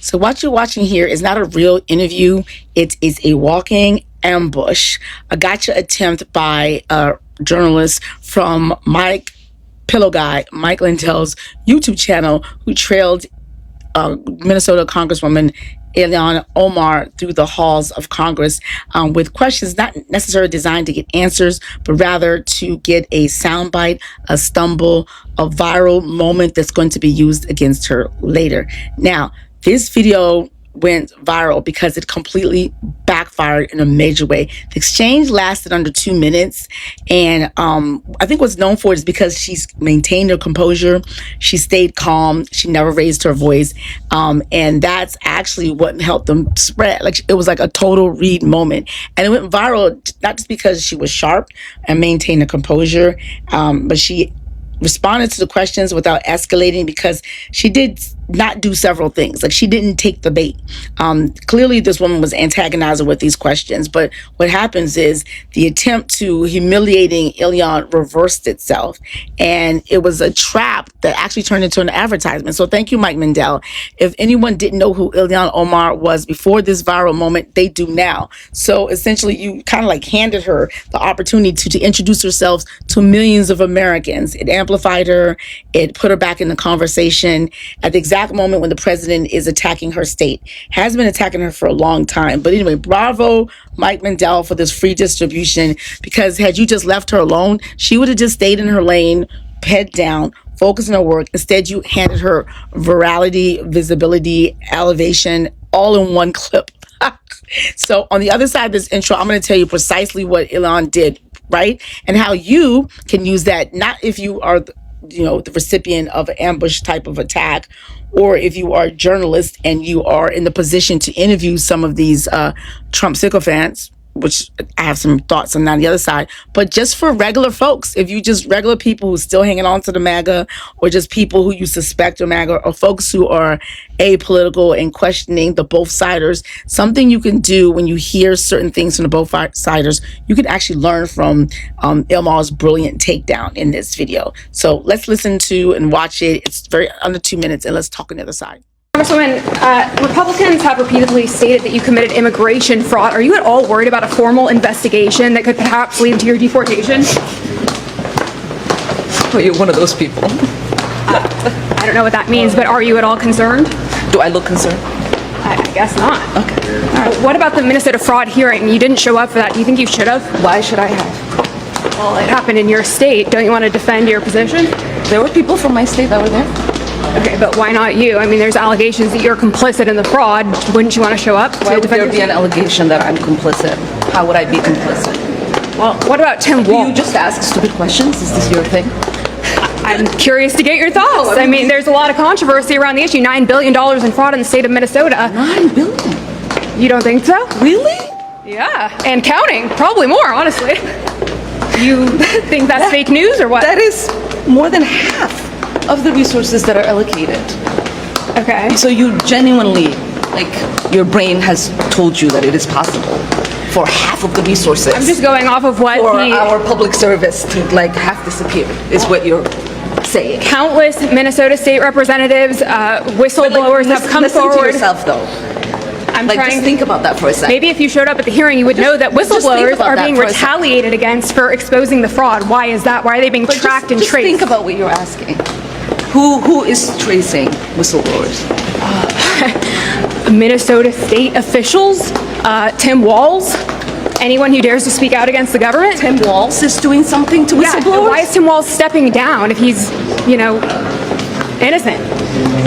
So what you're watching here is not a real interview. It is a walking ambush, a gotcha attempt by a journalist from Mike Lindell's YouTube channel, who trailed Minnesota Congresswoman Ilhan Omar through the halls of Congress with questions not necessarily designed to get answers, but rather to get a soundbite, a stumble, a viral moment that's going to be used against her later. Now, this video went viral because it completely backfired in a major way. The exchange lasted under 2 minutes, and I think what's known for it is because she's maintained her composure, she stayed calm, she never raised her voice, and that's actually what helped them spread. Like, it was like a total read moment, and it went viral not just because she was sharp and maintained her composure, but she responded to the questions without escalating, because she did not do several things. Like, she didn't take the bait. Clearly this woman was antagonizing with these questions, but what happens is the attempt to humiliating Ilhan reversed itself, and it was a trap that actually turned into an advertisement. So thank you, Mike Lindell. If anyone didn't know who Ilhan Omar was before this viral moment, they do now. So essentially you kind of like handed her the opportunity to introduce herself to millions of Americans. It amplified her, it put her back in the conversation at the exact moment when the president is attacking her state. Has been attacking her for a long time. But anyway, bravo, Mike Lindell, for this free distribution, because had you just left her alone, she would have just stayed in her lane, head down, focused on her work. Instead, you handed her virality, visibility, elevation, all in one clip. So on the other side of this intro, I'm going to tell you precisely what Ilhan did, right? And how you can use that, not if you are the recipient of an ambush type of attack, or if you are a journalist and you are in the position to interview some of these Trump sycophants, which I have some thoughts on the other side, but just for regular folks, if you just regular people who are still hanging on to the MAGA, or just people who you suspect are MAGA, or folks who are apolitical and questioning the both siders, something you can do when you hear certain things from the both siders, you can actually learn from Ilhan's brilliant takedown in this video. So let's listen to and watch it. It's very under 2 minutes, and let's talk on the other side. Congresswoman, Republicans have repeatedly stated that you committed immigration fraud. Are you at all worried about a formal investigation that could perhaps lead to your deportation? Well, you're one of those people. I don't know what that means, but are you at all concerned? Do I look concerned? I guess not. Okay. All right. What about the Minnesota fraud hearing? You didn't show up for that. Do you think you should have? Why should I have? Well, it happened in your state. Don't you want to defend your position? There were people from my state that were there. Okay, but why not you? I mean, there's allegations that you're complicit in the fraud. Wouldn't you want to show up? Why would there be an allegation that I'm complicit? How would I be complicit? Well, what about Tim Do Walz? you just ask stupid questions? Is this your thing? I'm curious to get your thoughts. I mean, there's a lot of controversy around the issue. $9 billion in fraud in the state of Minnesota. $9 billion? You don't think so? Really? Yeah, and counting. Probably more, honestly. You think that's fake news or what? That is more than half of the resources that are allocated. Okay. So you genuinely, like, your brain has told you that it is possible for half of the resources. I'm just going off of what for our public service to, like, half disappear, is what you're saying. Countless Minnesota state representatives, whistleblowers have come listen forward. to yourself, though. I'm Like, trying. just think about that for a second. Maybe if you showed up at the hearing, you would know that just think whistleblowers about are that being for a second. retaliated against for exposing the fraud. Why is that? Why are they being tracked and just traced? think about what you're asking. Who is tracing whistleblowers? Minnesota state officials, Tim Walz, anyone who dares to speak out against the government. Tim Walz is doing something to Yeah, whistleblowers? why is Tim Walz stepping down if he's, innocent?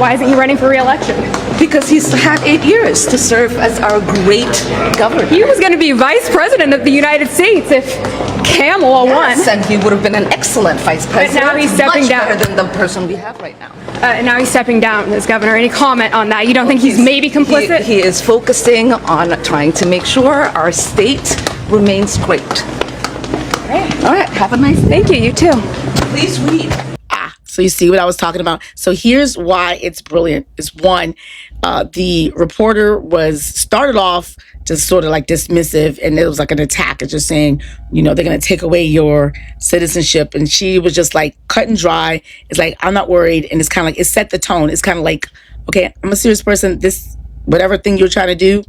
Why isn't he running for re-election? Because he's had 8 years to serve as our great governor. He was going to be vice president of the United States if Kamala won. Yes, and he would have been an excellent vice president. now he's stepping much down. better than the person we have right now. And now he's stepping down as governor. Any comment on that? You don't think he's maybe complicit? He is focusing on trying to make sure our state remains great. All right, have a nice day. Thank you. You too. Please read. So you see what I was talking about. So here's why it's brilliant. Is one, the reporter started off just sort of like dismissive, and it was like an attack. It's just saying, they're going to take away your citizenship. And she was just like cut and dry. It's like, I'm not worried. And it's kind of like, it set the tone. It's kind of like, okay, I'm a serious person. This whatever thing you're trying to do,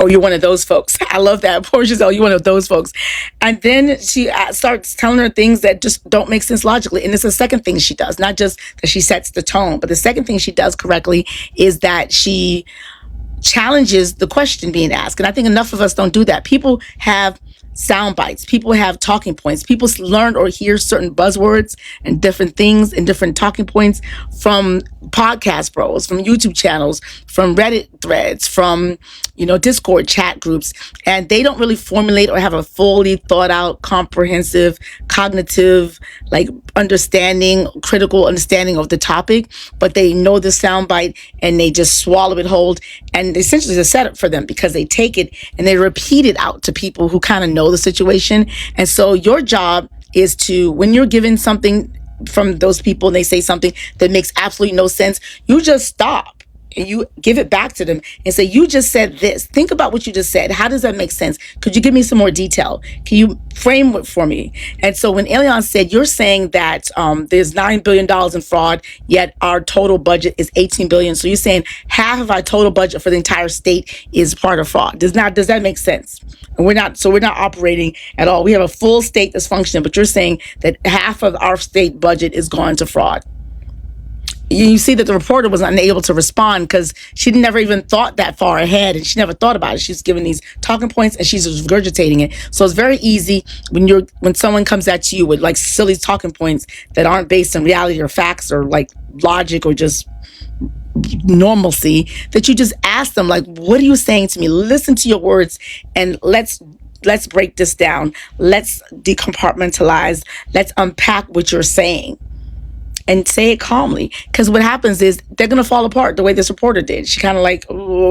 oh, you're one of those folks. I love that. Portia's, oh, you're one of those folks. And then she starts telling her things that just don't make sense logically. And it's the second thing she does, not just that she sets the tone, but the second thing she does correctly is that she challenges the question being asked. And I think enough of us don't do that. People have sound bites. People have talking points. People learn or hear certain buzzwords and different things and different talking points from podcast bros, from YouTube channels, from Reddit threads, from, Discord chat groups. And they don't really formulate or have a fully thought out, comprehensive, cognitive, understanding, critical understanding of the topic, but they know the soundbite and they just swallow it whole. And essentially it's a setup for them because they take it and they repeat it out to people who kind of know the situation. And so your job is to, when you're given something from those people and they say something that makes absolutely no sense, you just stop and you give it back to them and say, you just said this. Think about what you just said. How does that make sense? Could you give me some more detail? Can you frame it for me? And so when Ilhan said, you're saying that there's $9 billion in fraud, yet our total budget is $18 billion. So you're saying half of our total budget for the entire state is part of fraud. Does that make sense? And we're not operating at all. We have a full state that's functioning, but you're saying that half of our state budget is gone to fraud. You see that the reporter was unable to respond because she never even thought that far ahead, and she never thought about it. She's giving these talking points and she's regurgitating it. So it's very easy when someone comes at you with silly talking points that aren't based on reality or facts or logic or just normalcy, that you just ask them, what are you saying to me? Listen to your words and let's break this down. Let's decompartmentalize. Let's unpack what you're saying. And say it calmly, because what happens is they're gonna fall apart the way this reporter did. She kind of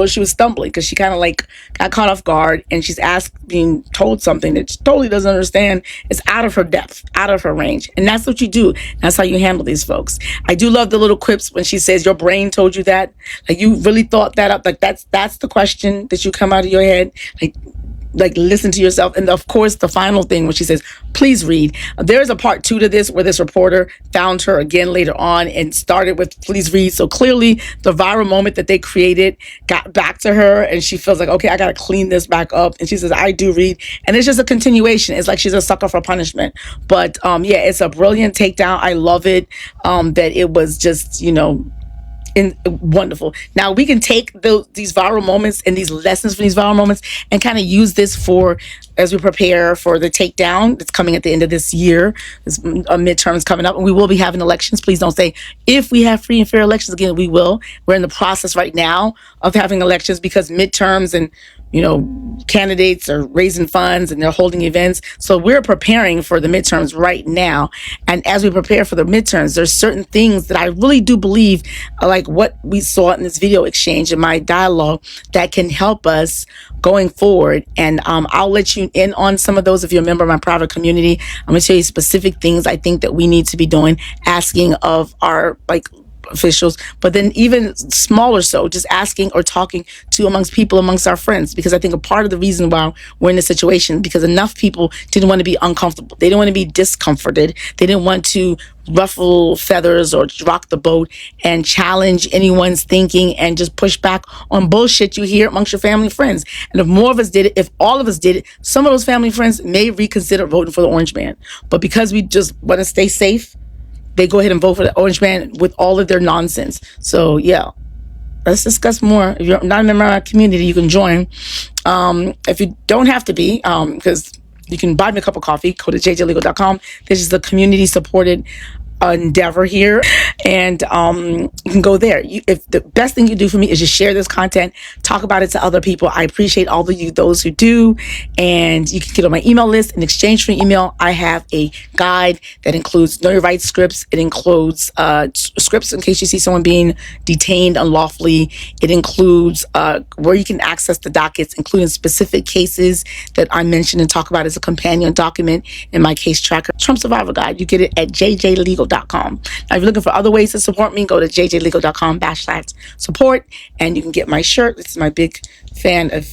she was stumbling because she kind of got caught off guard, and she's being told something that she totally doesn't understand. It's out of her depth, out of her range, and that's what you do. That's how you handle these folks. I do love the little quips when she says, "Your brain told you that." You really thought that up. That's the question that you come out of your head. Listen to yourself. And of course, the final thing when she says, please read. There's a part 2 to this where this reporter found her again later on and started with please read. So clearly the viral moment that they created got back to her and she feels okay, I got to clean this back up. And she says, I do read. And it's just a continuation. It's like she's a sucker for punishment. But it's a brilliant takedown. I love it. That it was just, wonderful. Now we can take these viral moments and these lessons from these viral moments and kind of use this as we prepare for the takedown that's coming at the end of this year. This midterms coming up, and we will be having elections. Please don't say if we have free and fair elections again. We will. We're in the process right now of having elections because midterms and candidates are raising funds and they're holding events. So we're preparing for the midterms right now. And as we prepare for the midterms, there's certain things that I really do believe, like what we saw in this video exchange in my dialogue, that can help us going forward. And I'll let you in on some of those if you're a member of my private community. I'm going to tell you specific things I think that we need to be doing, asking of our officials, but then even smaller so, just asking or talking to amongst our friends, because I think a part of the reason why we're in this situation, because enough people didn't want to be uncomfortable. They didn't want to be discomforted. They didn't want to ruffle feathers or rock the boat and challenge anyone's thinking and just push back on bullshit you hear amongst your family and friends. And if more of us did it, if all of us did it, some of those family and friends may reconsider voting for the orange man. But because we just want to stay safe, they go ahead and vote for the orange man with all of their nonsense. So yeah, let's discuss more. If you're not a member of our community, you can join. If you don't have to be, because you can buy me a cup of coffee, go to jjlegal.com. This is the community supported endeavor here, and you can go there. If the best thing you do for me is just share this content, talk about it to other people. I appreciate all of you, those who do, and you can get on my email list. In exchange for your email, I have a guide that includes know your rights scripts. It includes scripts in case you see someone being detained unlawfully. It includes where you can access the dockets, including specific cases that I mentioned and talk about as a companion document in my case tracker. Trump Survivor Guide. You get it at jjlegal.com. Now, if you're looking for other ways to support me, go to jjlegal.com/support, and you can get my shirt. This is my big fan of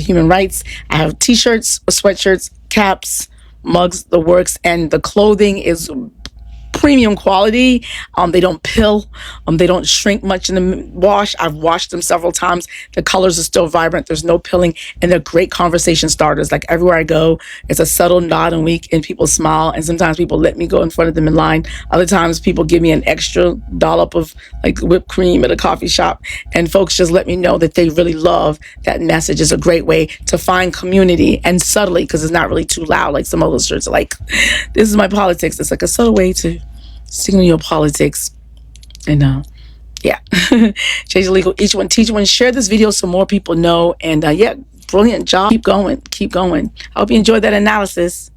human rights. I have t-shirts, sweatshirts, caps, mugs, the works, and the clothing is premium quality. They don't pill. They don't shrink much in the wash. I've washed them several times. The colors are still vibrant. There's no pilling, and they're great conversation starters. Like everywhere I go, it's a subtle nod and wink, and people smile. And sometimes people let me go in front of them in line. Other times people give me an extra dollop of like whipped cream at a coffee shop, and folks just let me know that they really love that message. Is a great way to find community, and subtly, because it's not really too loud like some other shirts are like, this is my politics. It's like a subtle way to signal your politics. And yeah. Change the legal, each one teach one. Share this video so more people know. And yeah, brilliant job. Keep going. I hope you enjoyed that analysis.